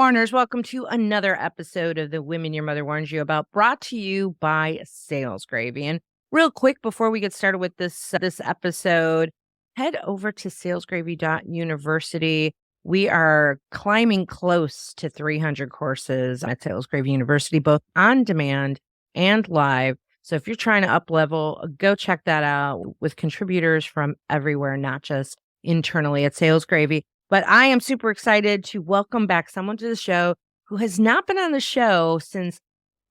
Warners, welcome to another episode of the Women Your Mother Warns You About, brought to you by Sales Gravy. And real quick, before we get started with this episode, head over to salesgravy.university. We are climbing close to 300 courses at Sales Gravy University, both on demand and live. So if you're trying to up level, go check that out with contributors from everywhere, not just internally at Sales Gravy. But I am super excited to welcome back someone to the show who has not been on the show since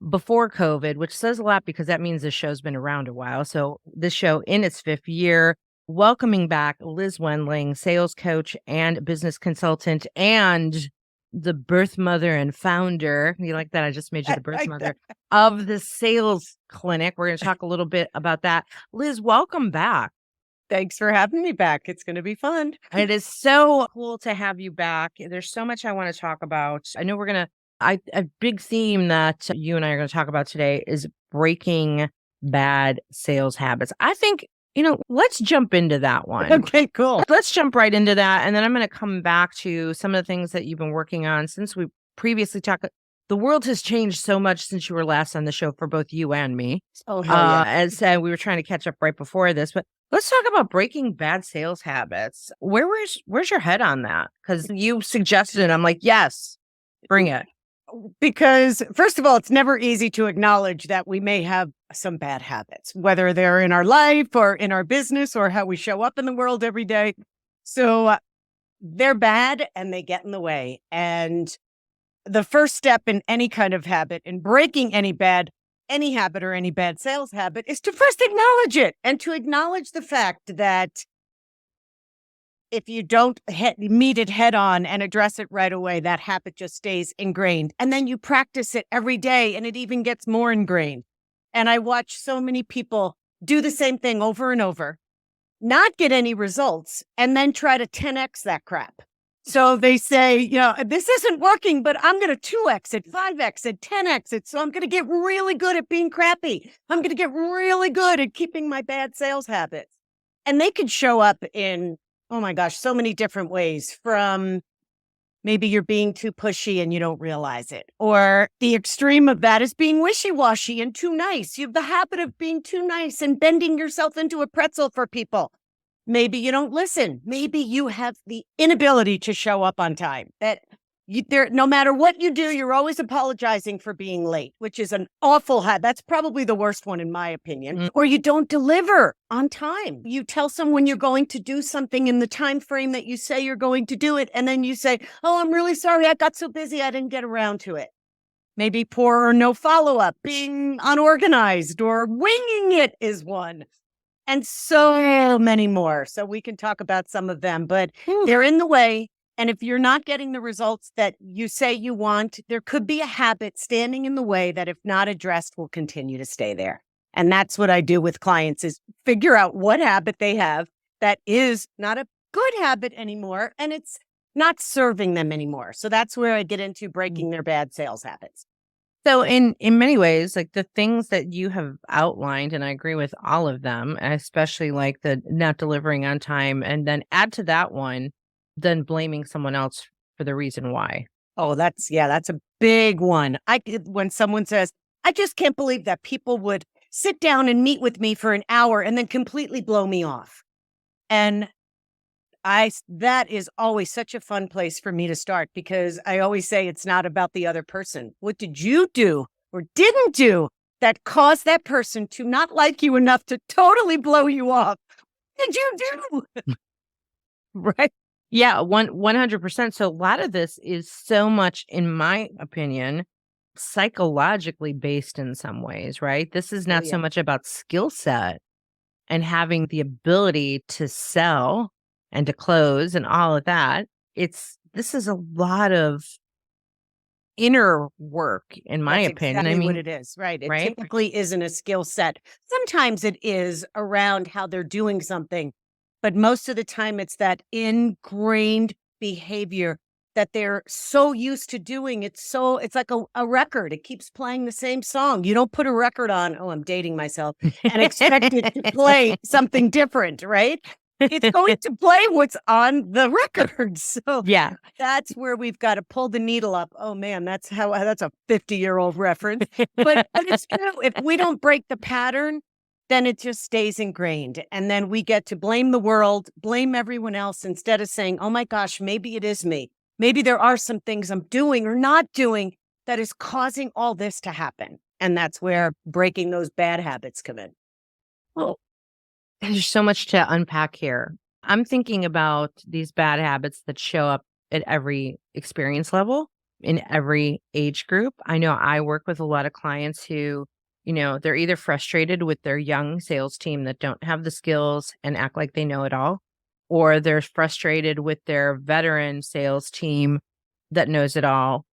before COVID, which says a lot because that means the show's been around a while. So this show in its 5th year, welcoming back Liz Wendling, sales coach and business consultant and the birth mother and founder. You like that? I just made you the birth mother of the sales clinic. We're going to talk a little bit about that. Liz, welcome back. Thanks for having me back. It's going to be fun. It is so cool to have you back. There's so much I want to talk about. I know a big theme that you and I are going to talk about today is breaking bad sales habits. I think, let's jump into that one. Okay, cool. Let's jump right into that. And then I'm going to come back to some of the things that you've been working on since we previously talked. The world has changed so much since you were last on the show for both you and me. Oh, hell yeah. As we were trying to catch up right before this, but let's talk about breaking bad sales habits. Where's your head on that? Because you suggested it. I'm like, yes, bring it. Because first of all, it's never easy to acknowledge that we may have some bad habits, whether they're in our life or in our business or how we show up in the world every day. So they're bad and they get in the way. And the first step in any kind of habit, in breaking any habit or any bad sales habit, is to first acknowledge it and to acknowledge the fact that if you don't meet it head on and address it right away, that habit just stays ingrained. And then you practice it every day and it even gets more ingrained. And I watch so many people do the same thing over and over, not get any results, and then try to 10x that crap. So they say, this isn't working, but I'm going to 2x it, 5x it, 10x it. So I'm going to get really good at being crappy. I'm going to get really good at keeping my bad sales habits. And they could show up in, oh my gosh, so many different ways, from maybe you're being too pushy and you don't realize it. Or the extreme of that is being wishy-washy and too nice. You have the habit of being too nice and bending yourself into a pretzel for people. Maybe you don't listen. Maybe you have the inability to show up on time. No matter what you do, you're always apologizing for being late, which is an awful habit. That's probably the worst one in my opinion. Mm-hmm. Or you don't deliver on time. You tell someone you're going to do something in the time frame that you say you're going to do it, and then you say, "Oh, I'm really sorry. I got so busy. I didn't get around to it." Maybe poor or no follow-up, being unorganized, or winging it is one. And so many more. So we can talk about some of them, but they're in the way. And if you're not getting the results that you say you want, there could be a habit standing in the way that, if not addressed, will continue to stay there. And that's what I do with clients, is figure out what habit they have that is not a good habit anymore, and it's not serving them anymore. So that's where I get into breaking their bad sales habits. So in many ways, like the things that you have outlined, and I agree with all of them, especially like the not delivering on time, and then add to that one, then blaming someone else for the reason why. Oh, that's a big one. When someone says, "I just can't believe that people would sit down and meet with me for an hour and then completely blow me off." And that is always such a fun place for me to start, because I always say it's not about the other person. What did you do or didn't do that caused that person to not like you enough to totally blow you off? What did you do? Right. Yeah, 100%. So a lot of this is so much, in my opinion, psychologically based in some ways, right? This is not so much about skill set and having the ability to sell and to close and all of that. This is a lot of inner work, in my opinion. Exactly, I mean, what it is, right? It typically isn't a skill set. Sometimes it is around how they're doing something, but most of the time it's that ingrained behavior that they're so used to doing. It's like a record. It keeps playing the same song. You don't put a record on, oh, I'm dating myself, and expect it to play something different, right? it's going to play what's on the record. So Yeah. that's where we've got to pull the needle up. Oh man, that's a 50-year-old reference. But it's true. If we don't break the pattern, then it just stays ingrained. And then we get to blame the world, blame everyone else instead of saying, oh my gosh, maybe it is me. Maybe there are some things I'm doing or not doing that is causing all this to happen. And that's where breaking those bad habits come in. Well, there's so much to unpack here. I'm thinking about these bad habits that show up at every experience level in every age group. I know I work with a lot of clients who, they're either frustrated with their young sales team that don't have the skills and act like they know it all, or they're frustrated with their veteran sales team that knows it all.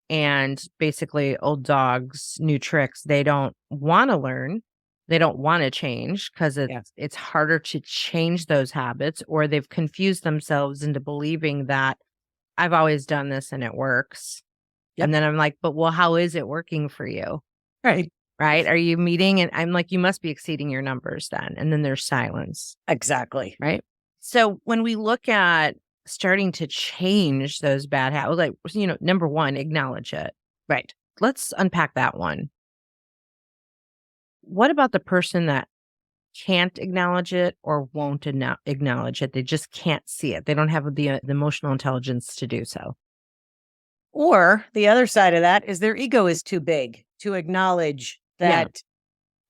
And basically, old dogs, new tricks. They don't want to learn. They don't want to change because it's harder to change those habits, or they've confused themselves into believing that I've always done this and it works. Yep. And then I'm like, but well, how is it working for you? Right. Right? Are you meeting? And I'm like, you must be exceeding your numbers then. And then there's silence. Exactly. Right. So when we look at starting to change those bad habits, like, number one, acknowledge it. Right. Let's unpack that one. What about the person that can't acknowledge it or won't acknowledge it? They just can't see it. They don't have the emotional intelligence to do so. Or the other side of that is their ego is too big to acknowledge that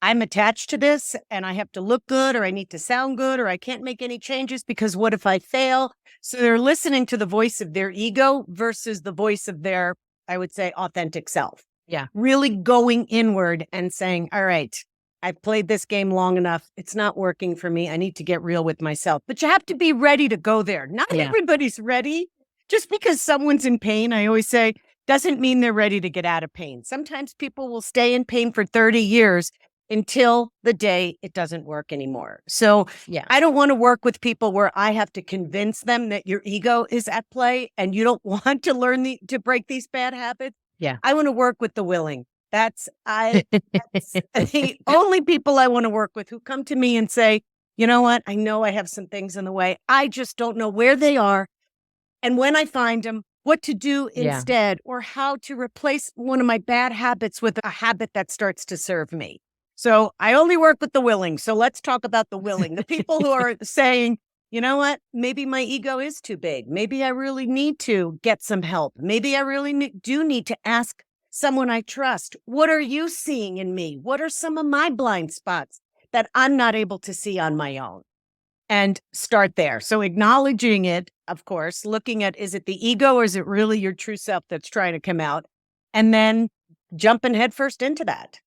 I'm attached to this and I have to look good, or I need to sound good, or I can't make any changes because what if I fail? So they're listening to the voice of their ego versus the voice of their, I would say, authentic self. Yeah. Really going inward and saying, all right, I've played this game long enough. It's not working for me. I need to get real with myself. But you have to be ready to go there. Not everybody's ready. Just because someone's in pain, I always say, doesn't mean they're ready to get out of pain. Sometimes people will stay in pain for 30 years until the day it doesn't work anymore. So I don't want to work with people where I have to convince them that your ego is at play and you don't want to learn to break these bad habits. Yeah. I want to work with the willing. That's the only people I want to work with who come to me and say, you know what? I know I have some things in the way. I just don't know where they are. And when I find them, what to do instead, or how to replace one of my bad habits with a habit that starts to serve me. So I only work with the willing. So let's talk about the willing. The people who are saying, you know what, maybe my ego is too big. Maybe I really need to get some help. Maybe I really do need to ask someone I trust. What are you seeing in me? What are some of my blind spots that I'm not able to see on my own? And start there. So acknowledging it, of course, looking at, is it the ego or is it really your true self that's trying to come out? And then jumping headfirst into that.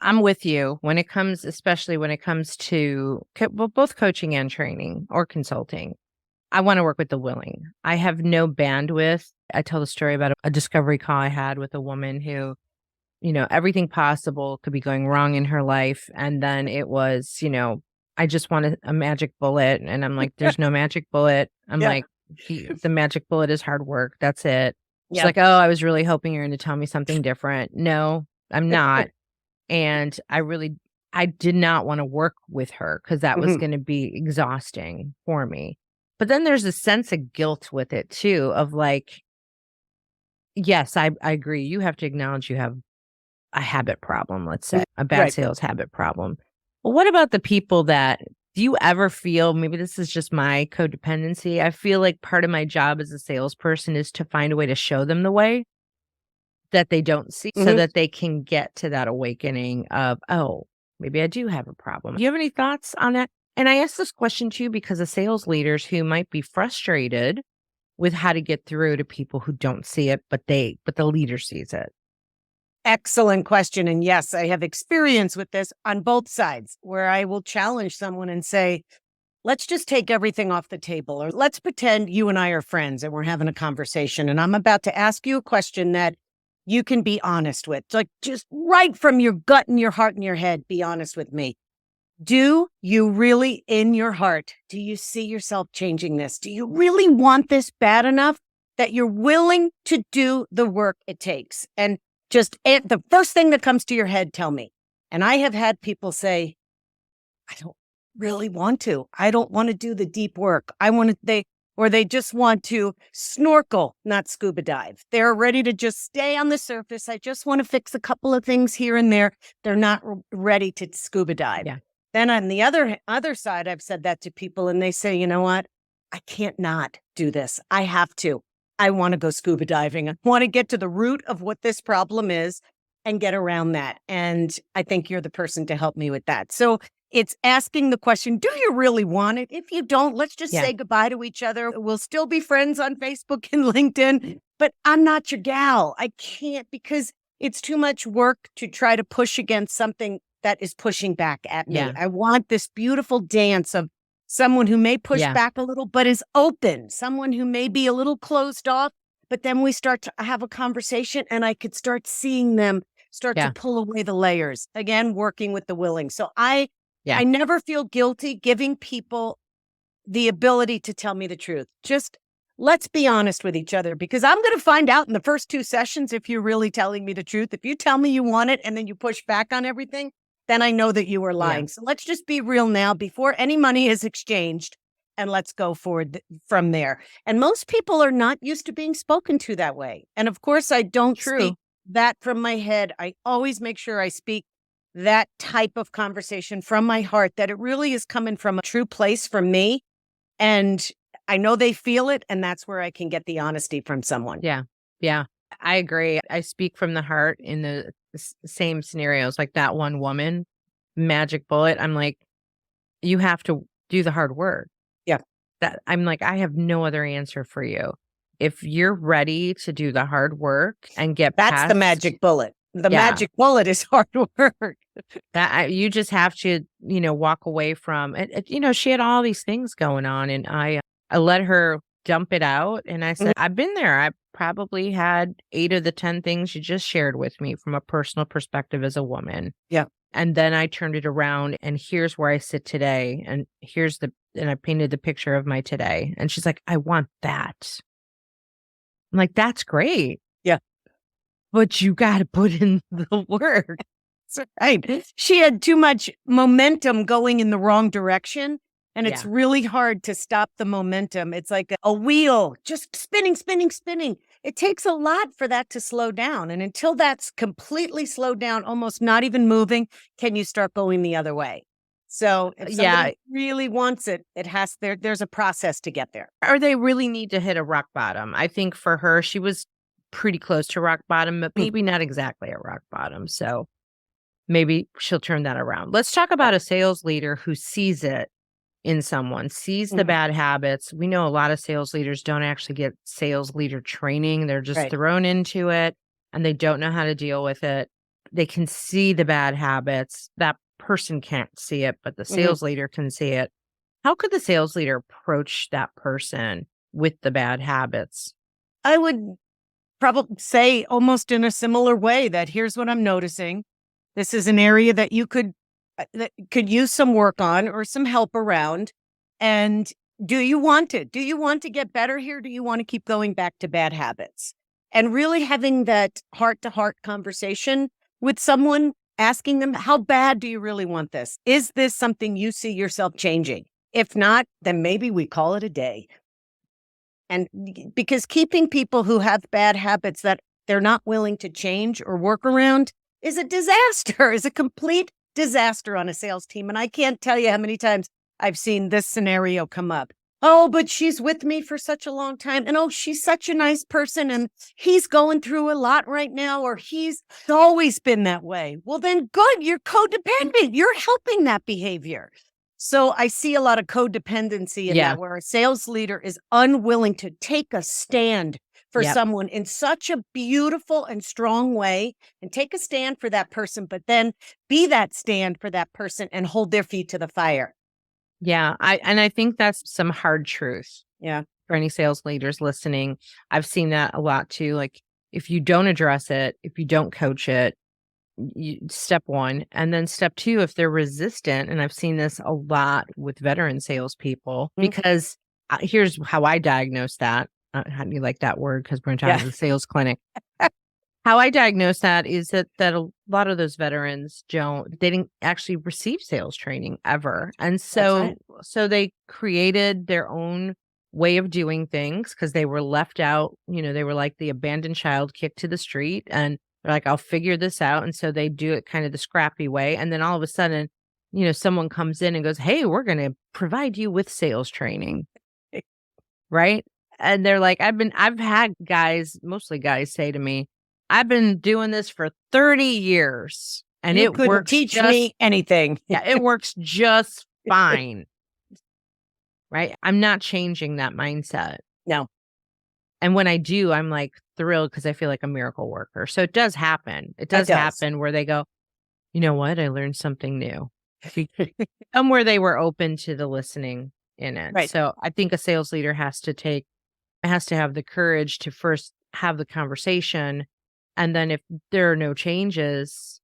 I'm with you especially when it comes to both coaching and training or consulting. I want to work with the willing. I have no bandwidth. I tell the story about a discovery call I had with a woman who, everything possible could be going wrong in her life. And then it was, I just wanted a magic bullet. And I'm like, there's no magic bullet. I'm like, the magic bullet is hard work. That's it. She's like, oh, I was really hoping you're going to tell me something different. No, I'm not. And I did not want to work with her because that was going to be exhausting for me. But then there's a sense of guilt with it too, of like, yes, I agree. You have to acknowledge you have a habit problem, let's say, a bad sales habit problem. Well, what about the people do you ever feel, maybe this is just my codependency, I feel like part of my job as a salesperson is to find a way to show them the way that they don't see so that they can get to that awakening of, oh, maybe I do have a problem. Do you have any thoughts on that? And I ask this question too because of sales leaders who might be frustrated with how to get through to people who don't see it, but the leader sees it. Excellent question. And yes, I have experience with this on both sides where I will challenge someone and say, let's just take everything off the table, or let's pretend you and I are friends and we're having a conversation. And I'm about to ask you a question that you can be honest with, like just right from your gut and your heart and your head, be honest with me. Do you really in your heart, do you see yourself changing this? Do you really want this bad enough that you're willing to do the work it takes? And just the first thing that comes to your head, tell me. And I have had people say, I don't really want to. I don't want to do the deep work. They just want to snorkel, not scuba dive. They're ready to just stay on the surface. I just want to fix a couple of things here and there. They're not ready to scuba dive. Yeah. Then on the other side, I've said that to people and they say, you know what? I can't not do this. I have to. I want to go scuba diving. I want to get to the root of what this problem is and get around that. And I think you're the person to help me with that. So it's asking the question, do you really want it? If you don't, let's just say goodbye to each other. We'll still be friends on Facebook and LinkedIn, but I'm not your gal. I can't, because it's too much work to try to push against something that is pushing back at me. Yeah. I want this beautiful dance of someone who may push back a little, but is open, someone who may be a little closed off, but then we start to have a conversation and I could start seeing them start to pull away the layers. Again, working with the willing. So I never feel guilty giving people the ability to tell me the truth. Just let's be honest with each other, because I'm going to find out in the first 2 sessions if you're really telling me the truth. If you tell me you want it and then you push back on everything, then I know that you are lying. So let's just be real now before any money is exchanged, and let's go forward from there. And most people are not used to being spoken to that way. And of course, I don't speak that from my head. I always make sure I speak that type of conversation from my heart, that it really is coming from a true place from me. And I know they feel it, and that's where I can get the honesty from someone. Yeah. Yeah. I agree. I speak from the heart in the same scenarios, like that one woman, magic bullet. I'm like, you have to do the hard work. Yeah. That I'm like, I have no other answer for you. If you're ready to do the hard work and get That's the magic bullet. The magic bullet is hard work. That you just have to, walk away from it. She had all these things going on, and I let her dump it out. And I said, I've been there. I probably had 8 of the 10 things you just shared with me from a personal perspective as a woman. Yeah. And then I turned it around, and here's where I sit today. And and I painted the picture of my today. And she's like, I want that. I'm like, that's great. Yeah. But you got to put in the work. Right. She had too much momentum going in the wrong direction. And it's really hard to stop the momentum. It's like a wheel just spinning, spinning, spinning. It takes a lot for that to slow down. And until that's completely slowed down, almost not even moving, can you start going the other way? So if somebody really wants it, there's a process to get there. Or they really need to hit a rock bottom. I think for her, she was pretty close to rock bottom, but maybe not exactly at rock bottom. So maybe she'll turn that around. Let's talk about a sales leader who sees it in someone, sees the bad habits. We know a lot of sales leaders don't actually get sales leader training. They're just thrown into it and they don't know how to deal with it. They can see the bad habits. That person can't see it, but the sales leader can see it. How could the sales leader approach that person with the bad habits? I would probably say almost in a similar way that here's what I'm noticing. This is an area that you could use some work on or some help around. And do you want it? Do you want to get better here? Do you want to keep going back to bad habits? And really having that heart-to-heart conversation with someone, asking them, how bad do you really want this? Is this something you see yourself changing? If not, then maybe we call it a day. And because keeping people who have bad habits that they're not willing to change or work around is a disaster, is a complete disaster on a sales team. And I can't tell you how many times I've seen this scenario come up. Oh, but she's with me for such a long time. And oh, she's such a nice person. And he's going through a lot right now, or he's always been that way. Well, then good. You're codependent. You're helping that behavior. So I see a lot of codependency in that, where a sales leader is unwilling to take a stand for someone in such a beautiful and strong way and take a stand for that person, but then be that stand for that person and hold their feet to the fire. Yeah. I think that's some hard truth. Yeah. For any sales leaders listening, I've seen that a lot too. Like if you don't address it, if you don't coach it, step one. And then step two, if they're resistant, and I've seen this a lot with veteran salespeople, because here's how I diagnose that. How do you like that word? Because we're talking to the sales clinic. How I diagnose that is that a lot of those veterans they didn't actually receive sales training ever. And That's right. so they created their own way of doing things because they were left out, they were like the abandoned child kicked to the street, and they're like, I'll figure this out. And so they do it kind of the scrappy way. And then all of a sudden, someone comes in and goes, hey, we're going to provide you with sales training. Right. And they're like, I've had guys, mostly guys, say to me, I've been doing this for 30 years and You it couldn't works teach me anything. yeah, it works just fine. Right. I'm not changing that mindset. No, And when I do, I'm like thrilled because I feel like a miracle worker. So it does happen. It that does does. happen where they go, you know what? I learned something new. Somewhere they were open to the listening in it. Right. So I think a sales leader has to have the courage to first have the conversation. And then if there are no changes,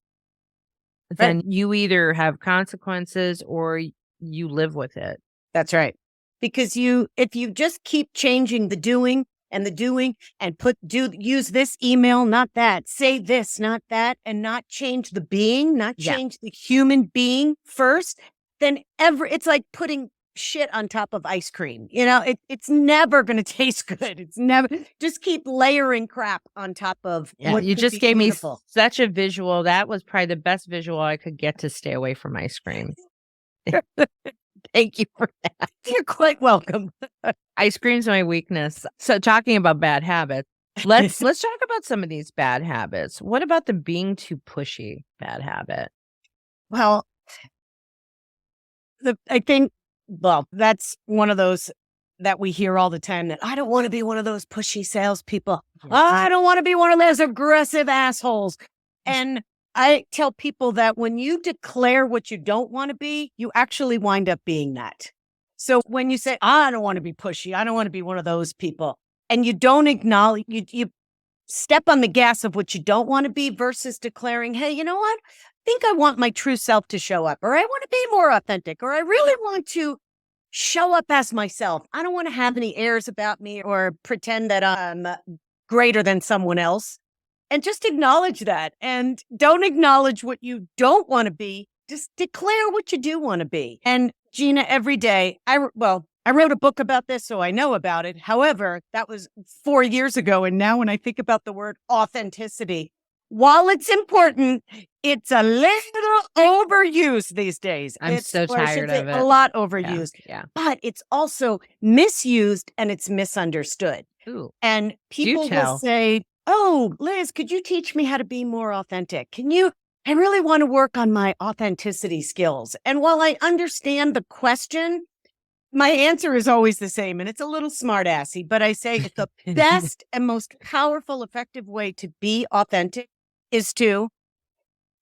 then Right. you you either have consequences or you live with it. That's right. Because if you just keep changing the doing and the doing and use this email, not that, say this, not that, and not change the being, not Yeah. change the human being first, then it's like putting shit on top of ice cream. It's never going to taste good. It's never, just keep layering crap on top of Yeah. what You could just be gave me beautiful. such a visual. That was probably the best visual I could get to stay away from ice cream. Thank you for that. You're quite welcome. Ice cream's my weakness. So talking about bad habits, let's talk about some of these bad habits. What about the being too pushy bad habit? Well, I think, well, that's one of those that we hear all the time, that I don't want to be one of those pushy salespeople. Yeah. I don't want to be one of those aggressive assholes. And I tell people that when you declare what you don't want to be, you actually wind up being that. So when you say, I don't want to be pushy, I don't want to be one of those people, and you don't acknowledge, you step on the gas of what you don't want to be versus declaring, hey, you know what? I think I want my true self to show up, or I want to be more authentic, or I really want to show up as myself. I don't want to have any airs about me or pretend that I'm greater than someone else. And just acknowledge that, and don't acknowledge what you don't want to be. Just declare what you do want to be. And Gina, every day, I wrote a book about this, so I know about it. However, that was 4 years ago. And now when I think about the word authenticity, while it's important, it's a little overused these days. I'm so Or I tired should say, of it. a lot overused. Yeah. But it's also misused and it's misunderstood. Ooh. And people will tell. say, oh, Liz, could you teach me how to be more authentic? I really want to work on my authenticity skills. And while I understand the question, my answer is always the same. And it's a little smart assy, but I say the best and most powerful, effective way to be authentic is to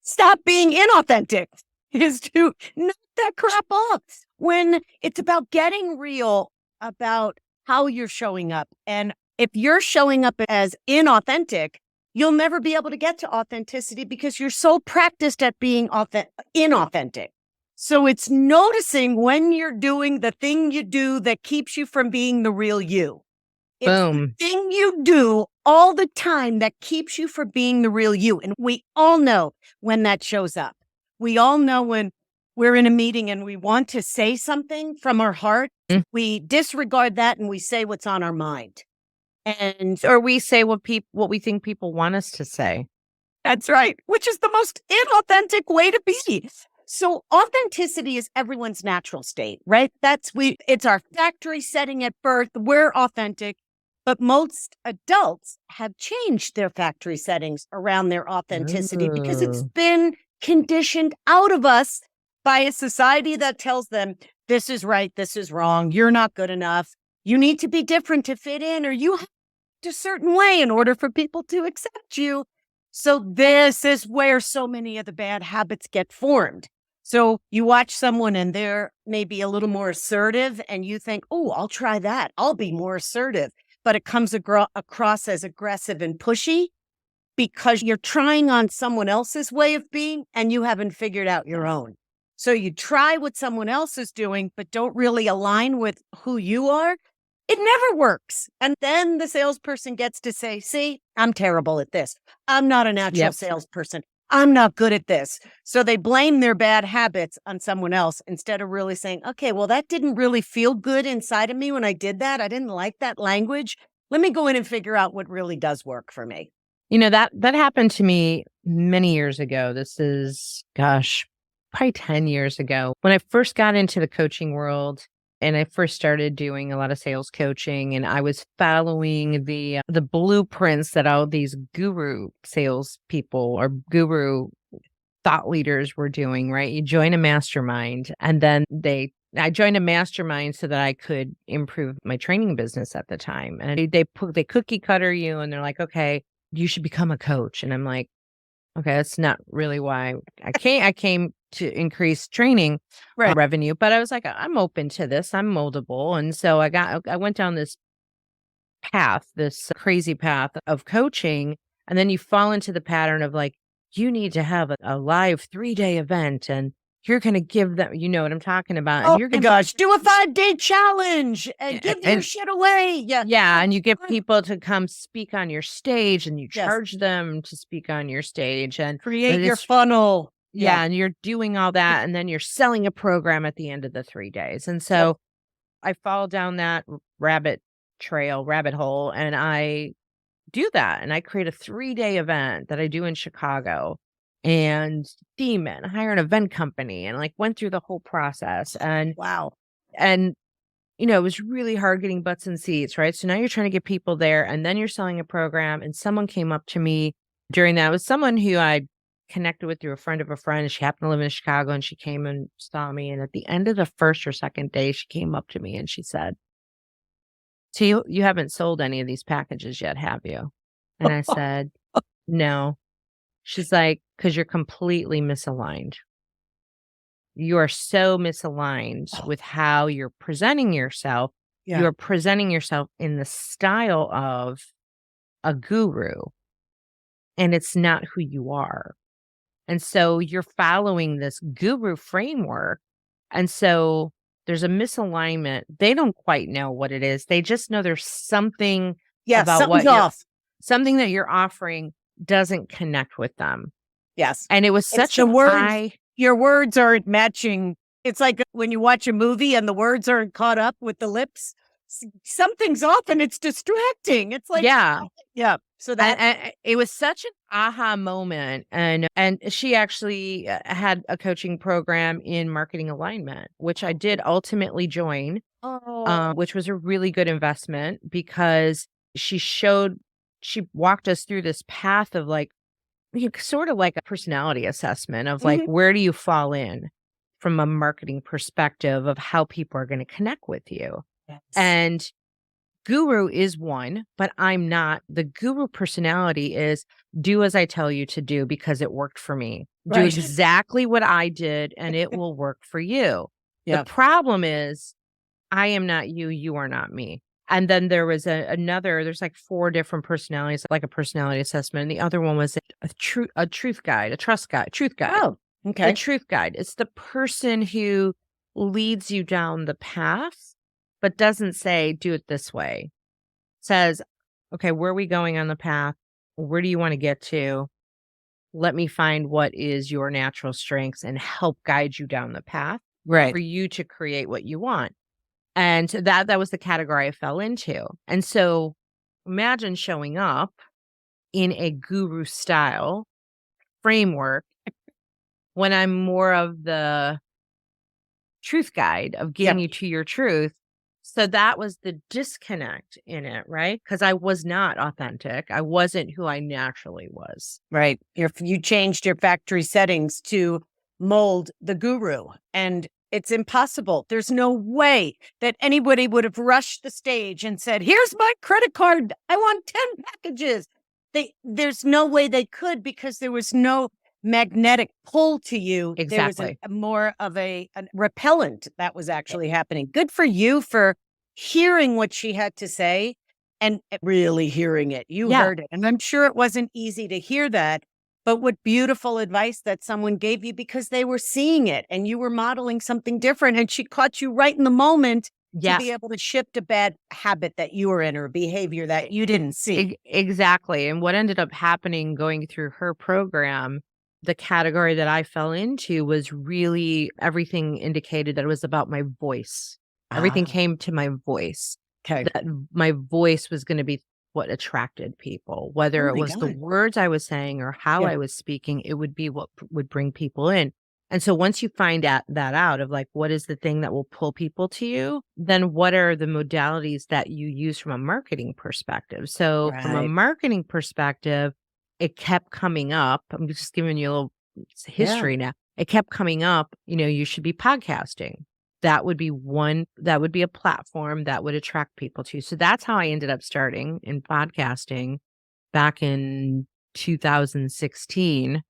stop being inauthentic, is to knock that crap off. When it's about getting real about how you're showing up. And if you're showing up as inauthentic, you'll never be able to get to authenticity because you're so practiced at being inauthentic. So it's noticing when you're doing the thing you do that keeps you from being the real you. It's Boom. the thing you do all the time that keeps you from being the real you. And we all know when that shows up. We all know when we're in a meeting and we want to say something from our heart, we disregard that and we say what's on our mind. Or we say what we think people want us to say. That's right, which is the most inauthentic way to be. So authenticity is everyone's natural state, right? It's our factory setting at birth. We're authentic, but most adults have changed their factory settings around their authenticity because it's been conditioned out of us by a society that tells them this is right, this is wrong, you're not good enough, you need to be different to fit in, or you have to act a certain way in order for people to accept you. So this is where so many of the bad habits get formed. So you watch someone and they're maybe a little more assertive and you think, oh, I'll try that. I'll be more assertive. But it comes across as aggressive and pushy because you're trying on someone else's way of being and you haven't figured out your own. So you try what someone else is doing, but don't really align with who you are. It never works. And then the salesperson gets to say, see, I'm terrible at this. I'm not a natural Yep. salesperson. I'm not good at this. So they blame their bad habits on someone else instead of really saying, okay, well, that didn't really feel good inside of me when I did that. I didn't like that language. Let me go in and figure out what really does work for me. That happened to me many years ago. This is, gosh, probably 10 years ago when I first got into the coaching world and I first started doing a lot of sales coaching, and I was following the blueprints that all these guru sales people or guru thought leaders were doing, right? You join a mastermind, and then I joined a mastermind so that I could improve my training business at the time. And they cookie cutter you and they're like, okay, you should become a coach. And I'm like, okay, that's not really why I came to increase training Right. revenue, but I was like, I'm open to this. I'm moldable. And so I went down this path, this crazy path of coaching. And then you fall into the pattern of like, you need to have a live 3-day event and you're going to give them, you know what I'm talking about. And Oh you're my going gosh, do a 5-day challenge and to, give your shit away. Yeah. yeah. And you get people to come speak on your stage and you Yes. charge them to speak on your stage and Create your funnel. yeah. And you're doing all that. And then you're selling a program at the end of the 3 days. And so I fall down that rabbit hole, and I do that. And I create a 3-day event that I do in Chicago and hire an event company and like went through the whole process. Wow. And, it was really hard getting butts and seats, right? So now you're trying to get people there and then you're selling a program. And someone came up to me during that. It was someone who I connected with through a friend of a friend. She happened to live in Chicago and she came and saw me. And at the end of the first or second day, she came up to me and she said, so you haven't sold any of these packages yet, have you? And I said, no. She's like, because you're completely misaligned. You are so misaligned with how you're presenting yourself. Yeah. You're presenting yourself in the style of a guru, and it's not who you are. And so you're following this guru framework. And so there's a misalignment. They don't quite know what it is. They just know there's something about something's off. Something that you're offering doesn't connect with them. Yes. And it was such a your words aren't matching. It's like when you watch a movie and the words aren't caught up with the lips. Something's off and it's distracting. It's like, yeah. So that it was such an aha moment. And she actually had a coaching program in marketing alignment, which I did ultimately join, which was a really good investment because she walked us through this path of like, sort of like a personality assessment of like, where do you fall in from a marketing perspective of how people are going to connect with you? Yes. And guru is one, but I'm not. The guru personality is do as I tell you to do because it worked for me. Right. Do exactly what I did and it will work for you. The problem is I am not you. You are not me. And then there was there's like 4 different personalities, like a personality assessment. And the other one was a truth guide. Oh, okay. The truth guide. It's the person who leads you down the path, but doesn't say, do it this way. Says, okay, where are we going on the path? Where do you want to get to? Let me find what is your natural strengths and help guide you down the path for you to create what you want. And that was the category I fell into. And so imagine showing up in a guru style framework when I'm more of the truth guide of getting you to your truth. So that was the disconnect in it, right? Because I was not authentic. I wasn't who I naturally was. Right. You changed your factory settings to mold the guru, and it's impossible. There's no way that anybody would have rushed the stage and said, here's my credit card. I want 10 packages. There's no way they could because there was no magnetic pull to you. Exactly. There was more of a repellent that was actually happening. Good for you for hearing what she had to say and really hearing it. You heard it. And I'm sure it wasn't easy to hear that. But what beautiful advice that someone gave you because they were seeing it and you were modeling something different and she caught you right in the moment to Yeah, be able to shift a bad habit that you were in or a behavior that you didn't see. exactly. And what ended up happening going through her program, the category that I fell into was really everything indicated that it was about my voice. Everything Ah, came to my voice. okay. That my voice was going to be what attracted people, Oh whether it my was the God. words I was saying or how Yeah. I was speaking, it would be what would bring people in. And so once you find that out of like, what is the thing that will pull people to you, then what are the modalities that you use from a marketing perspective? So from a Right. marketing perspective, it kept coming up. I'm just giving you a little Yeah. history now. It kept coming up, you should be podcasting. That would be a platform that would attract people to you. So that's how I ended up starting in podcasting back in 2016.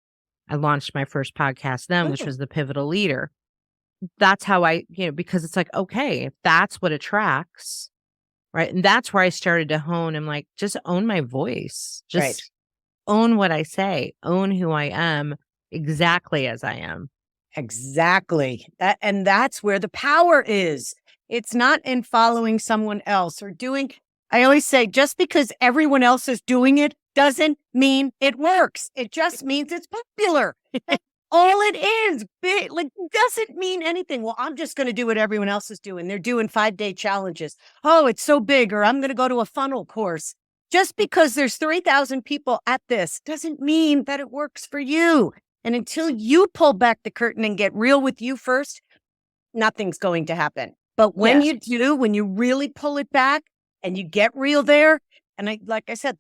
I launched my first podcast then, which Oh, was The Pivotal Leader. That's how because it's like, okay, if that's what attracts, right? And that's where I started to hone. I'm like, just own my voice. right. Just own what I say, own who I am exactly as I am. Exactly. And that's where the power is. It's not in following someone else or doing. I always say just because everyone else is doing it doesn't mean it works. It just means it's popular. That's all it is. Like doesn't mean anything. Well, I'm just going to do what everyone else is doing. They're doing 5-day challenges. Oh, it's so big, or I'm going to go to a funnel course. Just because there's 3,000 people at this doesn't mean that it works for you. And until you pull back the curtain and get real with you first, nothing's going to happen. But when Yeah. you do, when you really pull it back and you get real there, and like I said,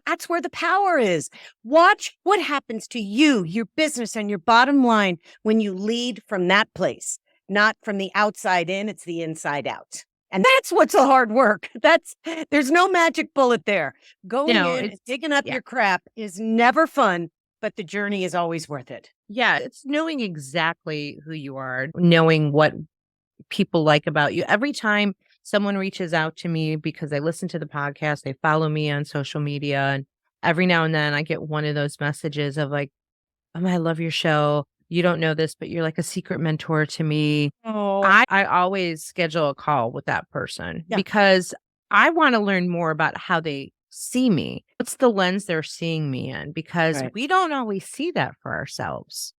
that's where the power is. Watch what happens to you, your business, and your bottom line when you lead from that place, not from the outside in. It's the inside out. And that's what's the hard work. There's no magic bullet there. Going No, in it's and digging up yeah. your crap is never fun, but the journey is always worth it. Yeah, it's knowing exactly who you are, knowing what people like about you. Every time someone reaches out to me because they listen to the podcast, they follow me on social media, and every now and then I get one of those messages of like, "Oh, I love your show. You don't know this, but you're like a secret mentor to me." Oh, I always schedule a call with that person yeah, because I want to learn more about how they see me. What's the lens they're seeing me in? Because right. we don't always see that for ourselves.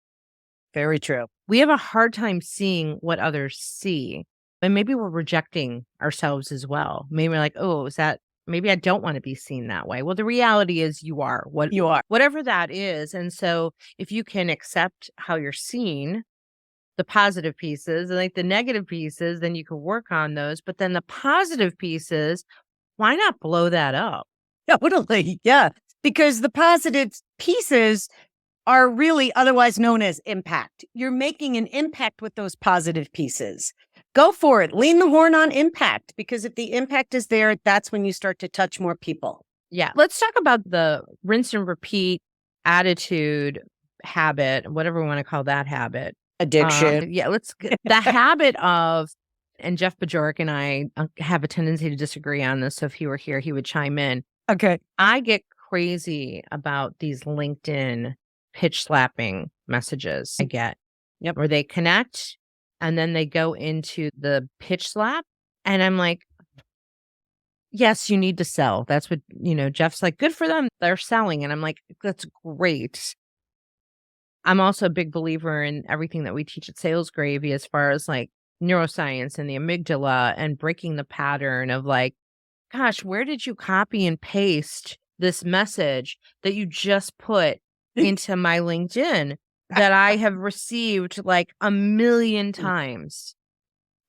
Very true. We have a hard time seeing what others see. And maybe we're rejecting ourselves as well. Maybe we're like, oh, is that maybe I don't want to be seen that way. Well, the reality is you are You are. whatever that is. And so if you can accept how you're seen, the positive pieces and like the negative pieces, then you can work on those. But then the positive pieces, why not blow that up? Totally. Yeah. Because the positive pieces are really otherwise known as impact. You're making an impact with those positive pieces. Go for it. Lean the horn on impact, because if the impact is there, that's when you start to touch more people. Yeah. Let's talk about the rinse and repeat attitude habit, whatever we want to call that habit. Addiction. Yeah, the habit of, and Jeff Bajorek and I have a tendency to disagree on this. So if he were here, he would chime in. Okay. I get crazy about these LinkedIn pitch slapping messages I get. Yep. Where they connect and then they go into the pitch slap. And I'm like, yes, you need to sell. That's what, Jeff's like, good for them. They're selling. And I'm like, that's great. I'm also a big believer in everything that we teach at Sales Gravy as far as like neuroscience and the amygdala and breaking the pattern of like, gosh, where did you copy and paste this message that you just put into my LinkedIn that I have received like a million times?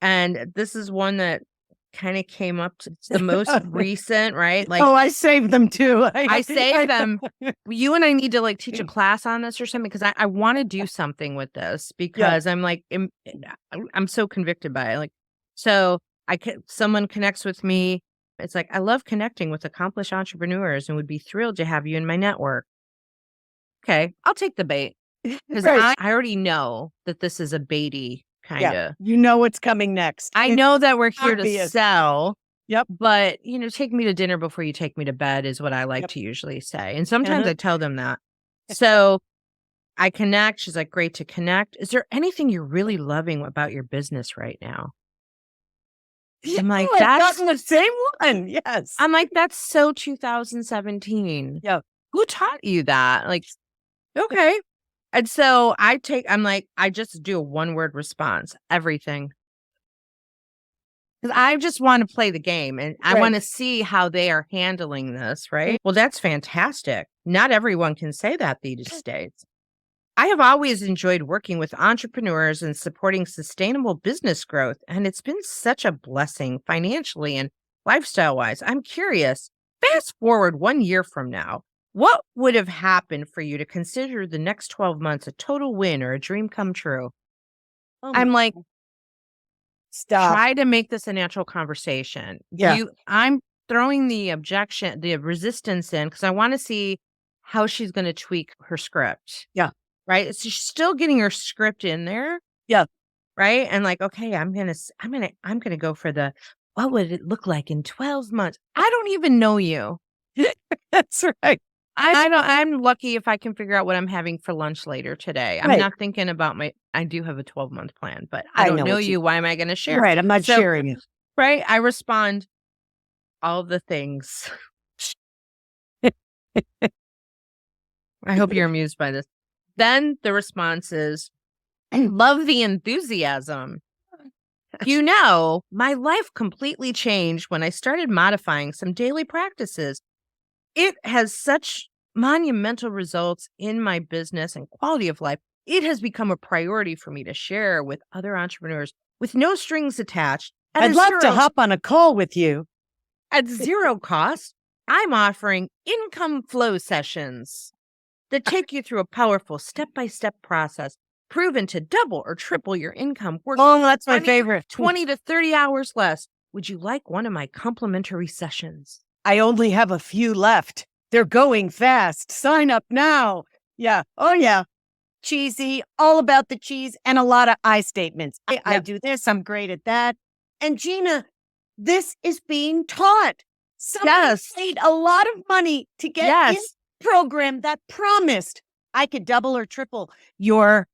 And this is one that kind of came up to it's the most recent, right? Like Oh, I saved them too. I saved them. You and I need to like teach a class on this or something because I want to do something with this Yeah. because I'm like, I'm so convicted by it. Like, so someone connects with me. It's like, I love connecting with accomplished entrepreneurs and would be thrilled to have you in my network. Okay. I'll take the bait because Right. I already know that this is a baity kind Yeah. of, You know what's coming next. I It's know that we're here to obvious. sell. Yep. But, take me to dinner before you take me to bed is what I like Yep. to usually say. And sometimes Uh-huh. I tell them that. So I connect. She's like, great to connect. Is there anything you're really loving about your business right now? I'm like, I've that's gotten the same one. Yes. I'm like, that's so 2017. Yeah. Who taught you that? Like, okay. And so I'm like, I just do a one-word response, everything. Because I just want to play the game and I Right. want to see how they are handling this, right? Well, that's fantastic. Not everyone can say that these days. I have always enjoyed working with entrepreneurs and supporting sustainable business growth, and it's been such a blessing financially and lifestyle wise. I'm curious, fast forward 1 year from now, what would have happened for you to consider the next 12 months a total win or a dream come true? Oh my I'm like, Stop. try to make this a natural conversation. Yeah. I'm throwing the resistance in because I want to see how she's going to tweak her script. Yeah. Right? So she's still getting her script in there, Yeah. right? And like, okay, I'm gonna go for the what would it look like in 12 months? I don't even know you. That's right. I'm lucky if I can figure out what I'm having for lunch later today. I'm Right. not thinking about I do have a 12-month plan, but I I don't know know what you you. Why am I gonna share? Right. I'm not So, sharing it. right, I respond all the things. I hope you're amused by this. Then the response is, I love the enthusiasm. My life completely changed when I started modifying some daily practices. It has such monumental results in my business and quality of life. It has become a priority for me to share with other entrepreneurs with no strings attached. I'd love to hop on a call with you. At zero cost. I'm offering income flow sessions that take you through a powerful step-by-step process proven to double or triple your income. Oh, that's my favorite. 20 to 30 hours less. Would you like one of my complimentary sessions? I only have a few left. They're going fast. Sign up now. Yeah. Oh, yeah. Cheesy, all about the cheese, and a lot of I statements. I do this. I'm great at that. And Gina, this is being taught. Somebody paid a lot of money to get in a program that promised I could double or triple your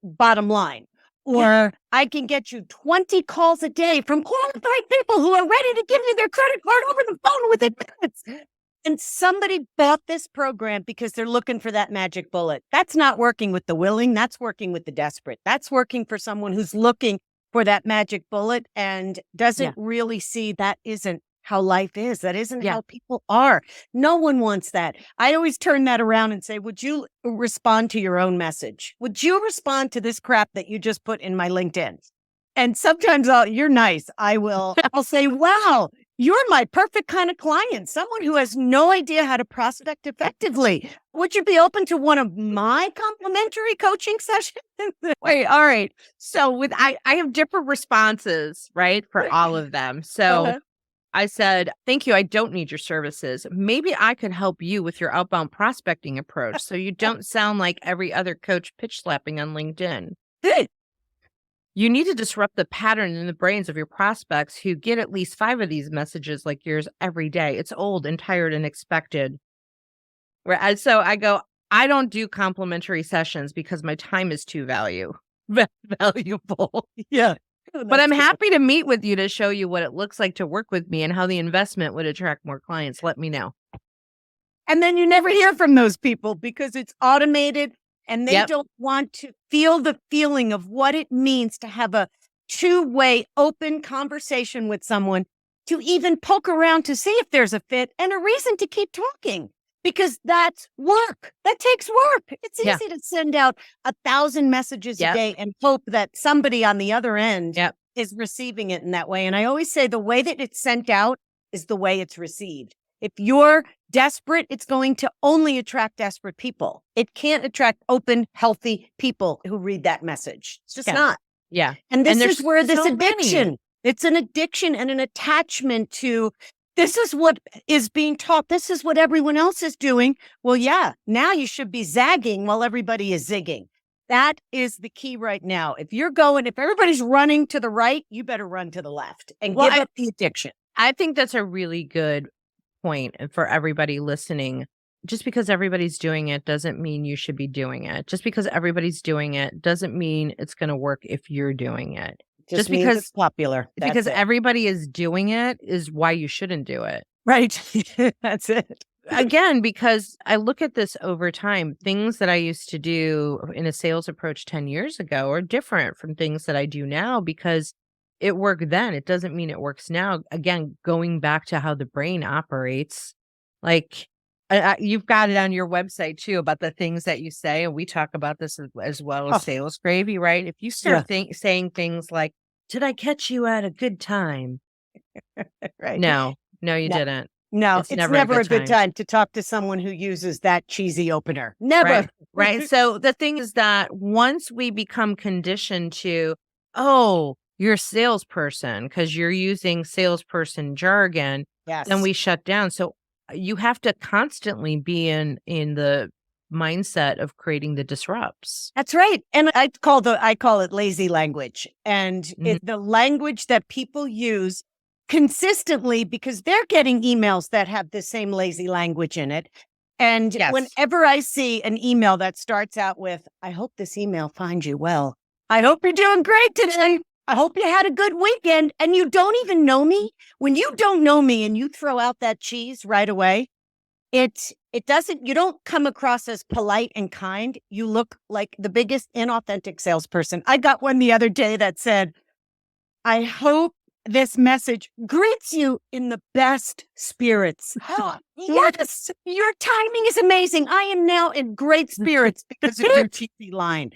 bottom line. Or I can get you 20 calls a day from qualified people who are ready to give you their credit card over the phone within minutes. And somebody bought this program because they're looking for that magic bullet. That's not working with the willing. That's working with the desperate. That's working for someone who's looking for that magic bullet and doesn't really see that isn't how life is. That isn't how people are. No one wants that. I always turn that around and say, would you respond to your own message? Would you respond to this crap that you just put in my LinkedIn? And sometimes you're nice. I'll say, wow, you're my perfect kind of client. Someone who has no idea how to prospect effectively. Would you be open to one of my complimentary coaching sessions? Wait, all right. So I have different responses, right, for all of them. So I said, thank you. I don't need your services. Maybe I could help you with your outbound prospecting approach so you don't sound like every other coach pitch slapping on LinkedIn. You need to disrupt the pattern in the brains of your prospects who get at least 5 of these messages like yours every day. It's old and tired and expected. Right. So I go, I don't do complimentary sessions because my time is too valuable. Yeah. But I'm happy to meet with you to show you what it looks like to work with me and how the investment would attract more clients. Let me know. And then you never hear from those people because it's automated and they don't want to feel the feeling of what it means to have a two-way open conversation with someone, to even poke around to see if there's a fit and a reason to keep talking. Because that's work. That takes work. It's easy to send out 1,000 messages a day and hope that somebody on the other end is receiving it in that way. And I always say the way that it's sent out is the way it's received. If you're desperate, it's going to only attract desperate people. It can't attract open, healthy people who read that message. It's just not. Yeah. And this is where this addiction, it's an addiction and an attachment to this is what is being taught. This is what everyone else is doing. Well, yeah, now you should be zagging while everybody is zigging. That is the key right now. If everybody's running to the right, you better run to the left and give up the addiction. I think that's a really good point for everybody listening. Just because everybody's doing it doesn't mean you should be doing it. Just because everybody's doing it doesn't mean it's going to work if you're doing it. Just means it's popular. That's because it. everybody is doing it is why you shouldn't do it. Right. That's it. Again, because I look at this over time, things that I used to do in a sales approach 10 years ago are different from things that I do now because it worked then. It doesn't mean it works now. Again, going back to how the brain operates, like you've got it on your website too about the things that you say. And we talk about this as well as sales gravy, right? If you start saying things like, did I catch you at a good time? Right. No, you didn't. No, it's never a good time to talk to someone who uses that cheesy opener. Never. Right. So the thing is that once we become conditioned to, oh, you're a salesperson because you're using salesperson jargon, then we shut down. So you have to constantly be in the mindset of creating the disrupts. That's right. And I call it lazy language. And it's the language that people use consistently because they're getting emails that have the same lazy language in it. And whenever I see an email that starts out with, I hope this email finds you well. I hope you're doing great today. I hope you had a good weekend. And you don't even know me. When you don't know me and you throw out that cheese right away, you don't come across as polite and kind. You look like the biggest inauthentic salesperson. I got one the other day that said, I hope this message greets you in the best spirits. Yes, your timing is amazing. I am now in great spirits because of your cheesy line.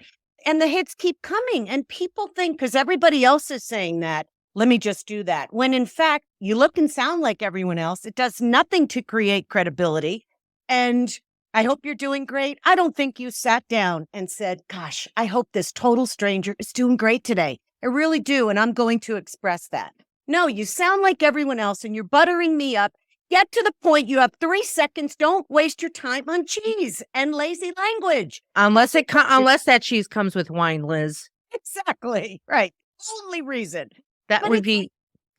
And the hits keep coming. And people think because everybody else is saying that, let me just do that. When in fact, you look and sound like everyone else. It does nothing to create credibility. And I hope you're doing great. I don't think you sat down and said, gosh, I hope this total stranger is doing great today. I really do. And I'm going to express that. No, you sound like everyone else and you're buttering me up. Get to the point. You have 3 seconds. Don't waste your time on cheese and lazy language. Unless that cheese comes with wine, Liz. Exactly. Right. Only reason. That would be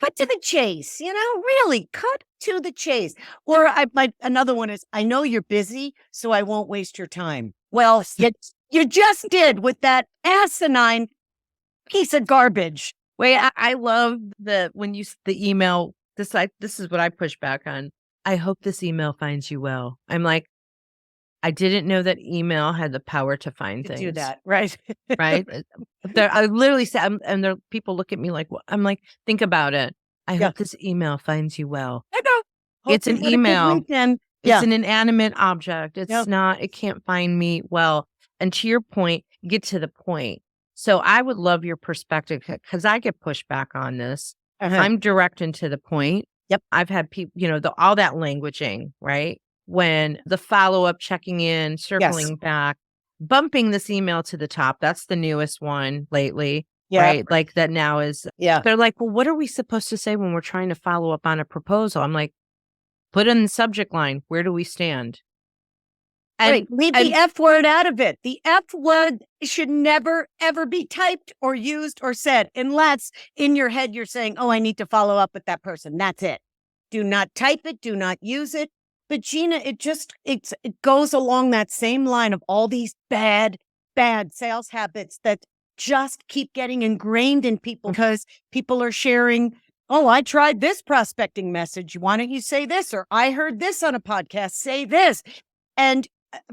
cut to the chase, really cut to the chase. Or another one is, I know you're busy, so I won't waste your time. Well, you just did with that asinine piece of garbage. Wait, I love the email. This is what I push back on. I hope this email finds you well. I'm like, I didn't know that email had the power to find things. Do that, right? Right. I literally said, and there people look at me like, I'm like, think about it. I hope this email finds you well. I know. It's an email. It's an inanimate object. It's not. It can't find me well. And to your point, get to the point. So I would love your perspective because I get pushback on this. I'm direct and to the point. Yep. I've had people, all that languaging, right? When the follow-up, checking in, circling back, bumping this email to the top. That's the newest one lately, right? Like that now is, they're like, well, what are we supposed to say when we're trying to follow up on a proposal? I'm like, put in the subject line. Where do we stand? And leave the F word out of it. The F word should never, ever be typed or used or said unless in your head you're saying, oh, I need to follow up with that person. That's it. Do not type it. Do not use it. But Gina, it goes along that same line of all these bad sales habits that just keep getting ingrained in people because people are sharing, oh, I tried this prospecting message. Why don't you say this? Or I heard this on a podcast. Say this. And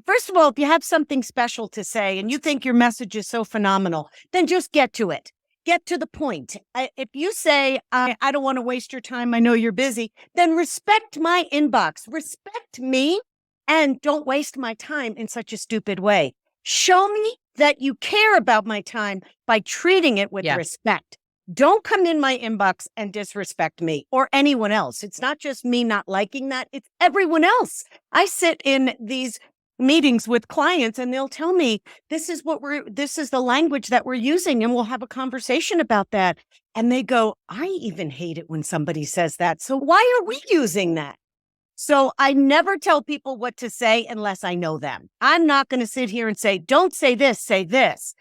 first of all, if you have something special to say and you think your message is so phenomenal, then just get to it. Get to the point. If you say, I don't want to waste your time, I know you're busy, then respect my inbox, respect me, and don't waste my time in such a stupid way. Show me that you care about my time by treating it with respect. Don't come in my inbox and disrespect me or anyone else. It's not just me not liking that. It's everyone else. I sit in these meetings with clients and they'll tell me, this is the language that we're using. And we'll have a conversation about that. And they go, I even hate it when somebody says that. So why are we using that? So I never tell people what to say unless I know them. I'm not going to sit here and say, don't say this, say this.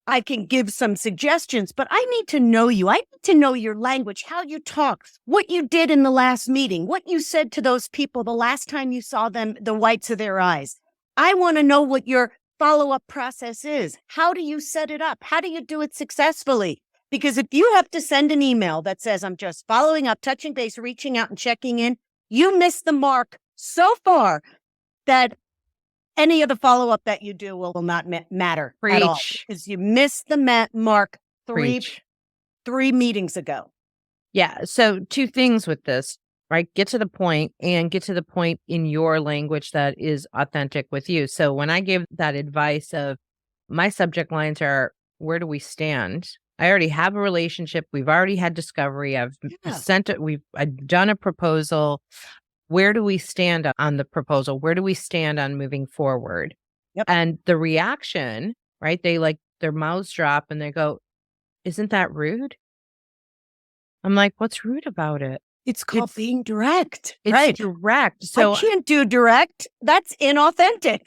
I can give some suggestions, but I need to know you. I need to know your language, how you talk, what you did in the last meeting, what you said to those people the last time you saw them, the whites of their eyes. I want to know what your follow-up process is. How do you set it up? How do you do it successfully? Because if you have to send an email that says, I'm just following up, touching base, reaching out and checking in, you miss the mark so far that any of the follow-up that you do will not matter at all. Preach. Because you missed the mark three meetings ago. Yeah. So 2 things with this, right? Get to the point and get to the point in your language that is authentic with you. So when I gave that advice of my subject lines are, where do we stand? I already have a relationship. We've already had discovery. I've sent it. I've done a proposal. Where do we stand on the proposal? Where do we stand on moving forward? Yep. And the reaction, right? They like their mouths drop and they go, isn't that rude? I'm like, what's rude about it? It's called being direct. It's right. direct. So I can't do direct. That's inauthentic.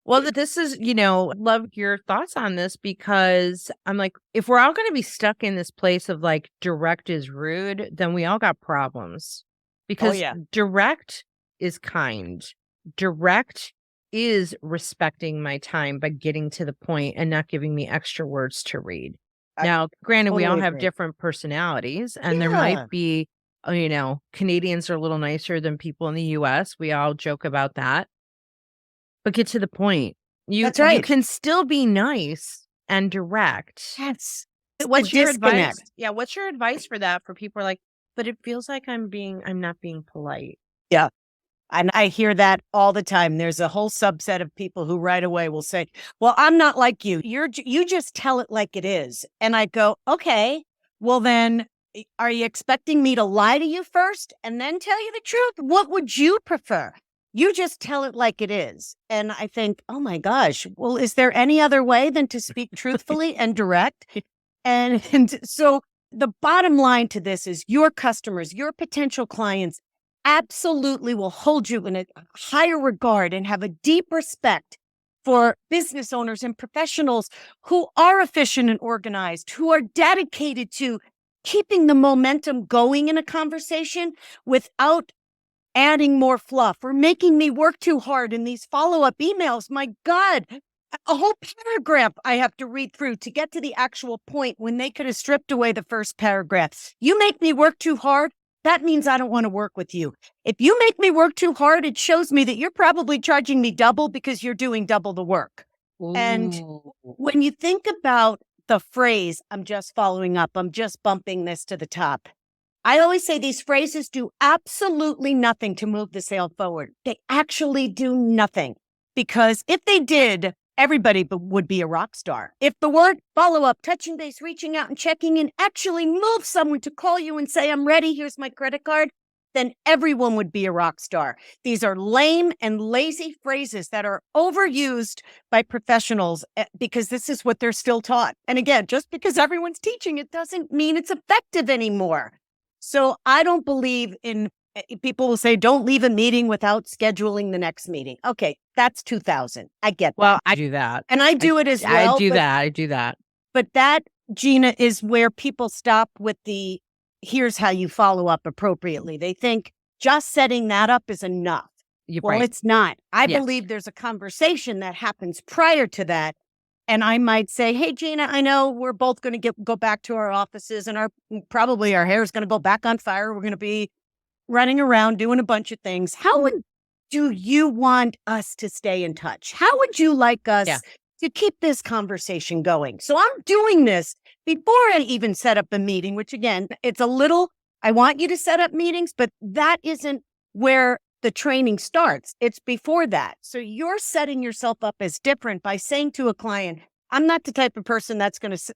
Well, this is, love your thoughts on this because I'm like, if we're all going to be stuck in this place of like direct is rude, then we all got problems because direct is kind. Direct is respecting my time by getting to the point and not giving me extra words to read. Now, granted, we all have different personalities and there might be, Canadians are a little nicer than people in the US. We all joke about that. But get to the point. That's right. You can still be nice and direct. Yes. What's your advice? Yeah. What's your advice for that? For people like, but it feels like I'm not being polite. Yeah. And I hear that all the time. There's a whole subset of people who right away will say, well, I'm not like you. You just tell it like it is. And I go, okay, well then are you expecting me to lie to you first and then tell you the truth? What would you prefer? You just tell it like it is. And I think, oh my gosh, well, is there any other way than to speak truthfully and direct? And so the bottom line to this is your customers, your potential clients absolutely will hold you in a higher regard and have a deep respect for business owners and professionals who are efficient and organized, who are dedicated to keeping the momentum going in a conversation without adding more fluff or making me work too hard in these follow-up emails. My God, a whole paragraph I have to read through to get to the actual point when they could have stripped away the first paragraph. You make me work too hard, that means I don't want to work with you. If you make me work too hard, it shows me that you're probably charging me double because you're doing double the work. Ooh. And when you think about the phrase, I'm just following up, I'm just bumping this to the top, I always say these phrases do absolutely nothing to move the sale forward. They actually do nothing because if they did, everybody would be a rock star. If the word follow up, touching base, reaching out and checking in actually moves someone to call you and say, I'm ready, here's my credit card, then everyone would be a rock star. These are lame and lazy phrases that are overused by professionals because this is what they're still taught. And again, just because everyone's teaching it doesn't mean it's effective anymore. So I don't believe in, people will say, don't leave a meeting without scheduling the next meeting. Okay, that's 2000. I get that. Well, I do that. And I do it as well. I do that. But that, Gina, is where people stop with the, here's how you follow up appropriately. They think just setting that up is enough. It's not. I believe there's a conversation that happens prior to that. And I might say, hey, Gina, I know we're both going to go back to our offices and probably our hair is going to go back on fire. We're going to be running around doing a bunch of things. How do you want us to stay in touch? How would you like us to keep this conversation going? So I'm doing this before I even set up a meeting, which again, it's a little, I want you to set up meetings, but that isn't where the training starts. It's before that. So you're setting yourself up as different by saying to a client, I'm not the type of person that's going to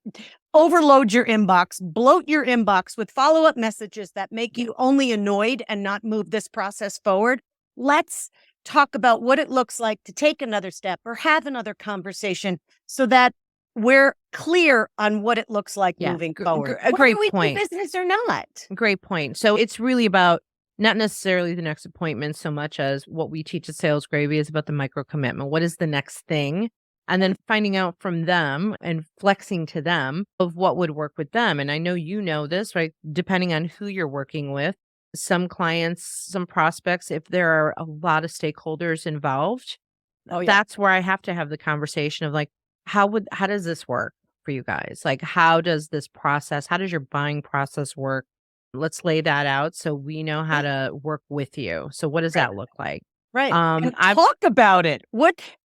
overload your inbox, bloat your inbox with follow-up messages that make you only annoyed and not move this process forward. Let's talk about what it looks like to take another step or have another conversation so that we're clear on what it looks like moving forward. A great point. Business or not. Great point. So it's really about not necessarily the next appointment so much as what we teach at Sales Gravy is about the micro commitment. What is the next thing? And then finding out from them and flexing to them of what would work with them. And I know you know this, right? Depending on who you're working with, some clients, some prospects, if there are a lot of stakeholders involved, that's where I have to have the conversation of like, how does this work? for you guys? Like, how does your buying process work? Let's lay that out so we know how Yeah. to work with you. So what does Right. that look like? Right. And I've talk about it.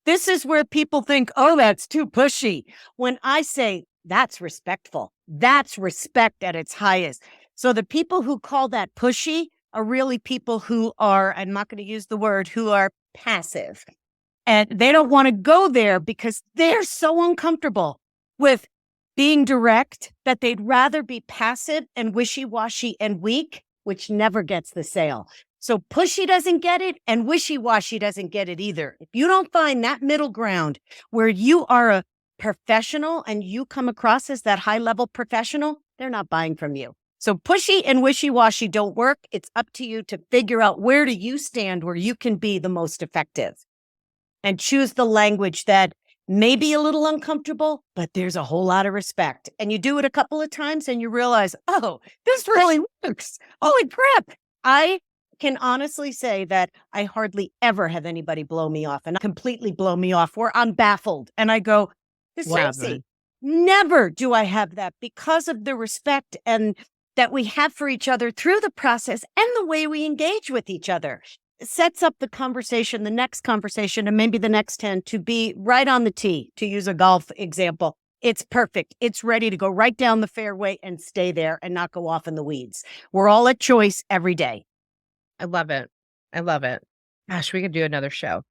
This is where people think, oh, that's too pushy. When I say that's respectful, that's respect at its highest. So the people who call that pushy are really people who are, I'm not going to use the word, who are passive. And they don't want to go there because they're so uncomfortable with being direct that they'd rather be passive and wishy-washy and weak, which never gets the sale. So pushy doesn't get it and wishy-washy doesn't get it either. If you don't find that middle ground where you are a professional and you come across as that high-level professional, they're not buying from you. So pushy and wishy-washy don't work. It's up to you to figure out where do you stand where you can be the most effective and choose the language that may be a little uncomfortable, but there's a whole lot of respect. And you do it a couple of times and you realize, oh, this really works. Holy crap. I can honestly say that I hardly ever have anybody blow me off and completely blow me off where I'm baffled. And I go, this is what crazy. happened? Never do I have that because of the respect and that we have for each other through the process and the way we engage with each other. It sets up the conversation, the next conversation, and maybe the next 10 to be right on the tee, to use a golf example. It's perfect. It's ready to go right down the fairway and stay there and not go off in the weeds. We're all at choice every day. I love it. I love it. Gosh, we could do another show.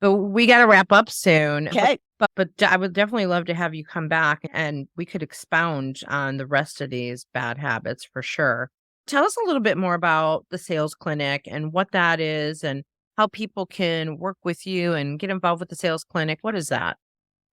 But we got to wrap up soon. Okay. But I would definitely love to have you come back and we could expound on the rest of these bad habits for sure. Tell us a little bit more about the sales clinic and what that is and how people can work with you and get involved with the sales clinic. What is that?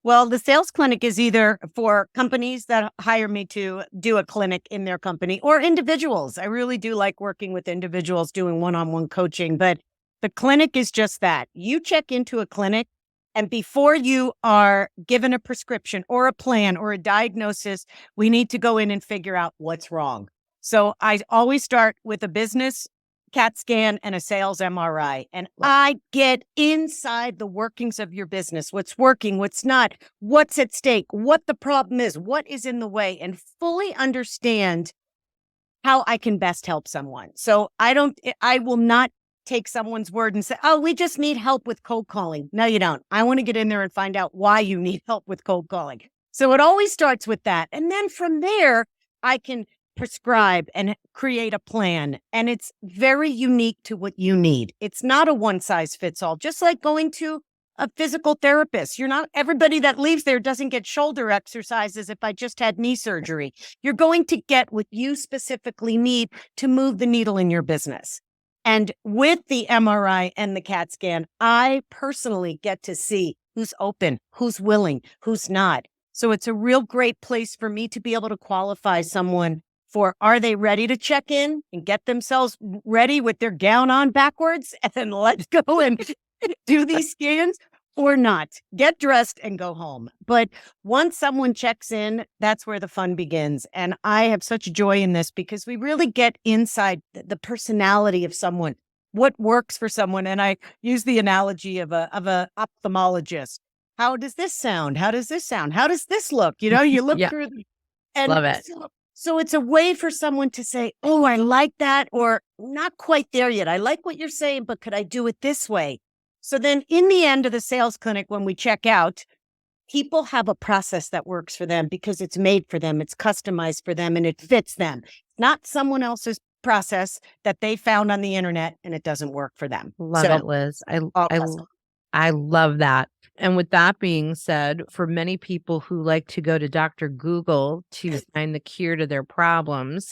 Well, the sales clinic is either for companies that hire me to do a clinic in their company or individuals. I really do like working with individuals doing one-on-one coaching, but the clinic is just that. You check into a clinic, and before you are given a prescription or a plan or a diagnosis, we need to go in and figure out what's wrong. So I always start with a business CAT scan and a sales MRI. And I get inside the workings of your business, what's working, what's not, what's at stake, what the problem is, what is in the way, and fully understand how I can best help someone. So I will not take someone's word and say, oh, we just need help with cold calling. No, you don't. I want to get in there and find out why you need help with cold calling. So it always starts with that. And then from there, I can prescribe and create a plan. And it's very unique to what you need. It's not a one size fits all, just like going to a physical therapist. Everybody that leaves there doesn't get shoulder exercises if I just had knee surgery. You're going to get what you specifically need to move the needle in your business. And with the MRI and the CAT scan, I personally get to see who's open, who's willing, who's not. So it's a real great place for me to be able to qualify someone for, are they ready to check in and get themselves ready with their gown on backwards and let's go and do these scans, or not? Get dressed and go home. But once someone checks in, that's where the fun begins. And I have such joy in this because we really get inside the personality of someone, what works for someone. And I use the analogy of a ophthalmologist. How does this sound? How does this sound? How does this look? You look Yeah. through and Love it. So it's a way for someone to say, oh, I like that, or not quite there yet. I like what you're saying, but could I do it this way? So then in the end of the sales clinic, when we check out, people have a process that works for them because it's made for them, it's customized for them, and it fits them. Not someone else's process that they found on the internet and it doesn't work for them. Love it, Liz. I love that. And with that being said, for many people who like to go to Dr. Google to find the cure to their problems,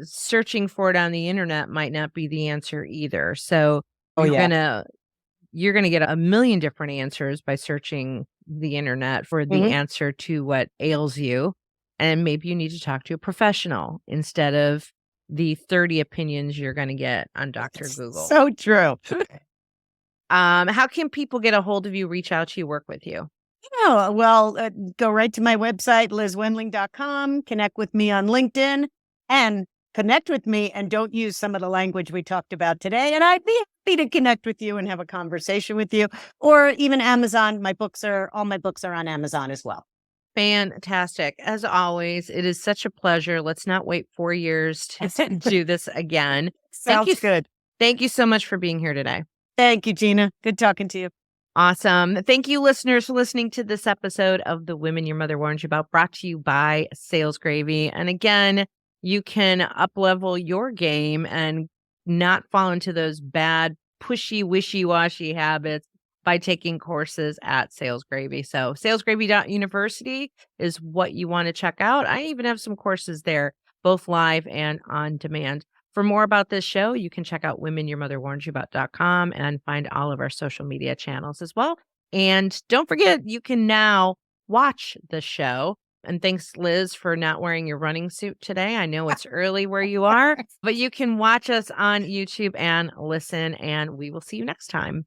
searching for it on the internet might not be the answer either. So you're gonna get a million different answers by searching the internet for the answer to what ails you. And maybe you need to talk to a professional instead of the 30 opinions you're gonna get on Dr. Google. So true. How can people get a hold of you, reach out to you, work with you? Oh, well, go right to my website, lizwendling.com, connect with me on LinkedIn, and connect with me and don't use some of the language we talked about today. And I'd be happy to connect with you and have a conversation with you, or even Amazon. All my books are on Amazon as well. Fantastic. As always, it is such a pleasure. Let's not wait 4 years to do this again. Thank you. Sounds good. Thank you so much for being here today. Thank you, Gina. Good talking to you. Awesome. Thank you, listeners, for listening to this episode of The Women Your Mother Warned You About, brought to you by Sales Gravy. And again, you can up-level your game and not fall into those bad, pushy, wishy-washy habits by taking courses at Sales Gravy. So salesgravy.university is what you want to check out. I even have some courses there, both live and on demand. For more about this show, you can check out womenyourmotherwarnsyouabout.com and find all of our social media channels as well. And don't forget, you can now watch the show. And thanks, Liz, for not wearing your running suit today. I know it's early where you are, but you can watch us on YouTube and listen, and we will see you next time.